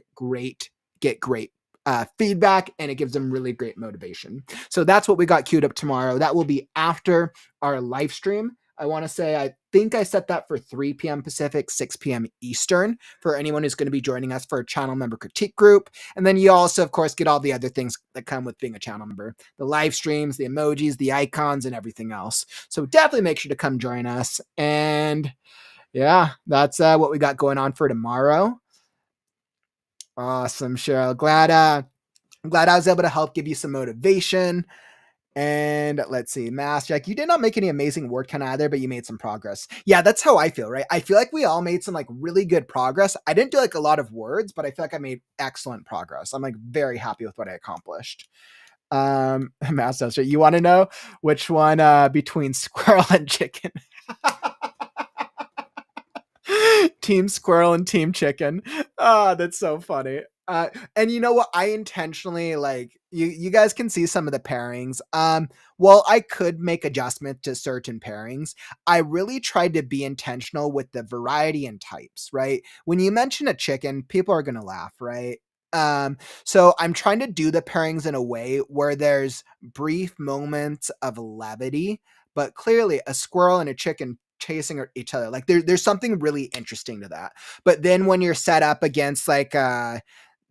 get great feedback, and it gives them really great motivation. So that's what we got queued up tomorrow. That will be after our live stream. I want to say, I think I set that for 3 p.m. Pacific, 6 p.m. Eastern for anyone who's going to be joining us for a channel member critique group. And then you also, of course, get all the other things that come with being a channel member, the live streams, the emojis, the icons, and everything else. So definitely make sure to come join us. And yeah, that's what we got going on for tomorrow. Awesome, Cheryl. Glad I was able to help give you some motivation. And let's see, Mass Jack, you did not make any amazing word count either, but you made some progress. Yeah, that's how I feel, right? I feel like we all made some like really good progress. I didn't do like a lot of words, but I feel like I made excellent progress. I'm like very happy with what I accomplished. Mass Jack, you want to know which one between squirrel and chicken? Team squirrel and team chicken. Oh, that's so funny. And you know what? I intentionally like you guys can see some of the pairings. Well, I could make adjustment to certain pairings. I really tried to be intentional with the variety and types, right? When you mention a chicken, people are gonna laugh, right? So I'm trying to do the pairings in a way where there's brief moments of levity, but clearly a squirrel and a chicken chasing each other. Like there's something really interesting to that. But then when you're set up against like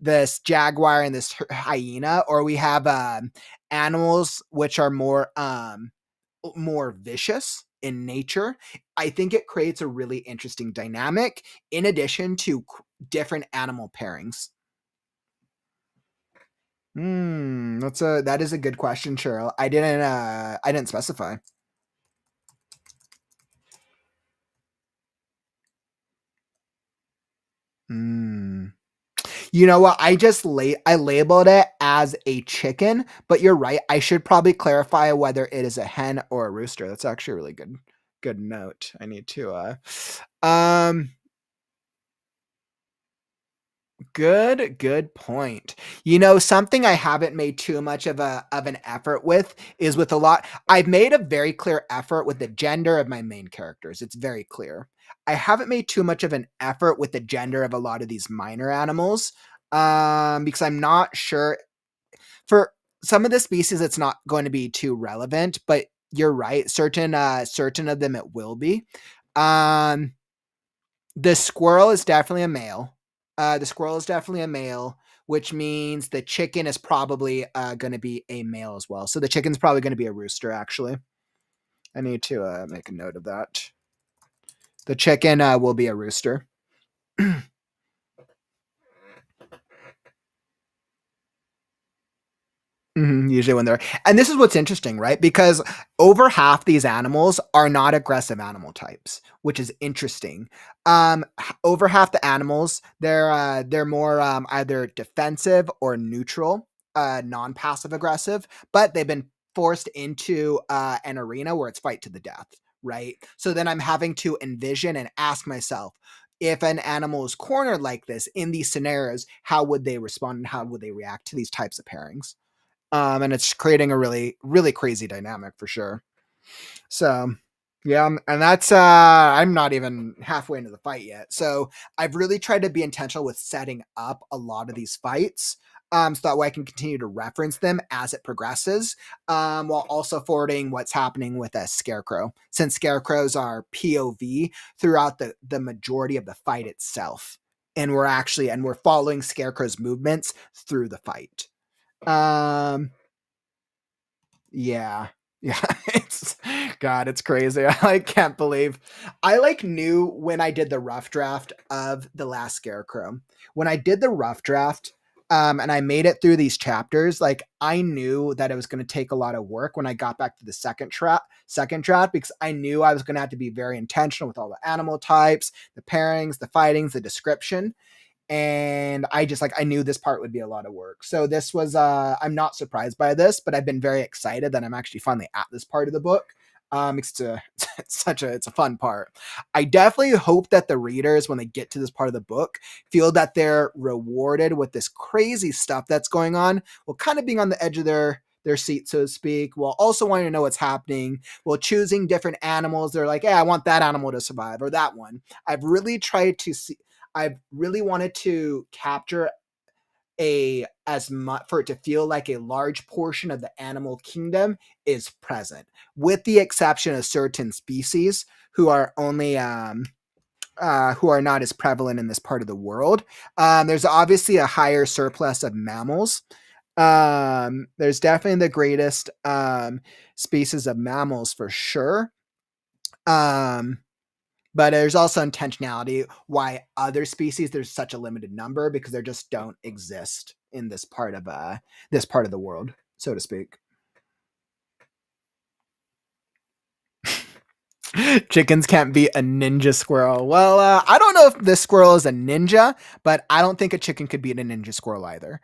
this jaguar and this hyena, or we have animals which are more vicious in nature, I think it creates a really interesting dynamic in addition to different animal pairings. That is a good question, Cheryl. I didn't specify. You know what? I labeled it as a chicken, but you're right. I should probably clarify whether it is a hen or a rooster. That's actually a really good note. I need to um good point. You know, something I haven't made too much of an effort with is with a lot. I've made a very clear effort with the gender of my main characters. It's very clear. I haven't made too much of an effort with the gender of a lot of these minor animals. Because I'm not sure for some of the species it's not going to be too relevant, but you're right. Certain of them it will be. Um the squirrel is definitely a male. Which means the chicken is probably going to be a male as well. So the chicken's probably going to be a rooster, actually. I need to make a note of that. The chicken will be a rooster. Usually when they're, and this is what's interesting, right? Because over half these animals are not aggressive animal types, which is interesting. Over half the animals, they're more either defensive or neutral, non-passive aggressive, but they've been forced into an arena where it's fight to the death, right? So then I'm having to envision and ask myself, if an animal is cornered like this in these scenarios, how would they respond and how would they react to these types of pairings? And it's creating a really, really crazy dynamic for sure. So, yeah, and that's I'm not even halfway into the fight yet. So I've really tried to be intentional with setting up a lot of these fights. So that way I can continue to reference them as it progresses, while also forwarding what's happening with a scarecrow, since scarecrows are POV throughout the majority of the fight itself, and we're following scarecrow's movements through the fight. Um, yeah. Yeah, it's crazy. I can't believe I like knew when I did the rough draft of the Last Scarecrow. When I did the rough draft, and I made it through these chapters, like I knew that it was going to take a lot of work when I got back to the second draft, because I knew I was going to have to be very intentional with all the animal types, the pairings, the fightings, the description. And I just like I knew this part would be a lot of work. So this was I'm not surprised by this, but I've been very excited that I'm actually finally at this part of the book. It's a fun part. I definitely hope that the readers, when they get to this part of the book, feel that they're rewarded with this crazy stuff that's going on, while kind of being on the edge of their seat, so to speak, while also wanting to know what's happening, while choosing different animals. They're like, hey, I want that animal to survive or that one. I've really tried to see I've really wanted to capture for it to feel like a large portion of the animal kingdom is present, with the exception of certain species who are only who are not as prevalent in this part of the world. There's obviously a higher surplus of mammals. There's definitely the greatest species of mammals for sure. But there's also intentionality why other species there's such a limited number, because they just don't exist in this part of the world, so to speak. Chickens can't beat a ninja squirrel. Well, I don't know if this squirrel is a ninja, but I don't think a chicken could beat a ninja squirrel either.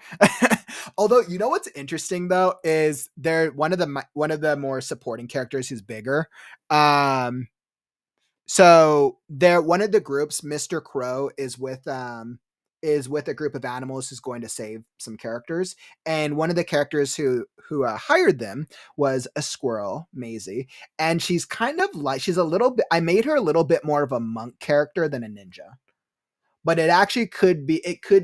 Although, you know what's interesting though is they're one of the more supporting characters who's bigger. So they're one of the groups. Mr. Crow is with a group of animals who's going to save some characters, and one of the characters who hired them was a squirrel, Maisie, and she's kind of like she's a little bit. I made her a little bit more of a monk character than a ninja, but it could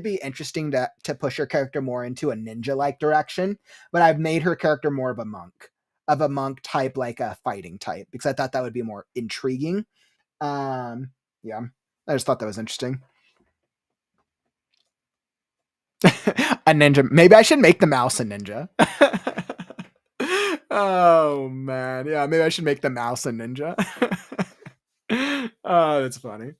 be interesting to push her character more into a ninja like direction. But I've made her character more of a monk type, like a fighting type, because I thought that would be more intriguing. Yeah, I just thought that was interesting. A ninja. Maybe I should make the mouse a ninja. Oh man, yeah, maybe I should make the mouse a ninja. Oh, that's funny.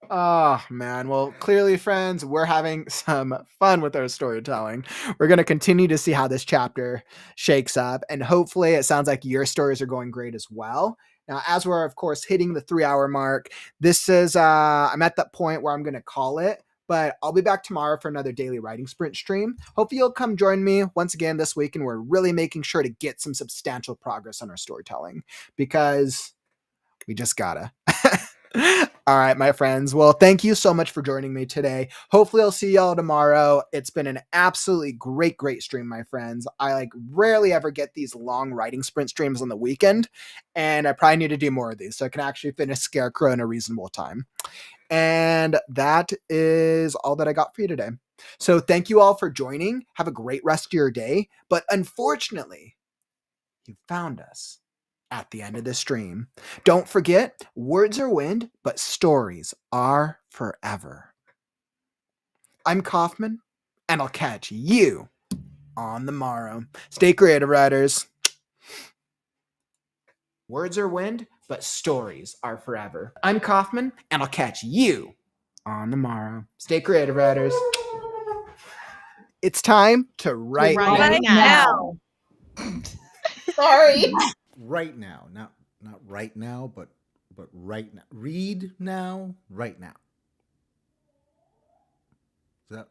Oh man, well, clearly, friends, we're having some fun with our storytelling. We're going to continue to see how this chapter shakes up, and hopefully it sounds like your stories are going great as well. Now, as we're of course hitting the 3-hour mark, this is I'm at that point where I'm going to call it, but I'll be back tomorrow for another daily writing sprint stream. Hope you'll come join me once again this week, and we're really making sure to get some substantial progress on our storytelling, because we just gotta. All right, my friends. Well, thank you so much for joining me today. Hopefully I'll see y'all tomorrow. It's been an absolutely great stream, my friends. I rarely ever get these long writing sprint streams on the weekend, and I probably need to do more of these so I can actually finish Scarecrow in a reasonable time. And that is all that I got for you today. So thank you all for joining. Have a great rest of your day. But unfortunately, you found us at the end of the stream. Don't forget, words are wind, but stories are forever. I'm Kaufman, and I'll catch you on the morrow. Stay creative, writers. Words are wind, but stories are forever. I'm Kaufman, and I'll catch you on the morrow. Stay creative, writers. It's time to write Right now. Sorry. Right now, not right now, but right now. Read now, right now. Is that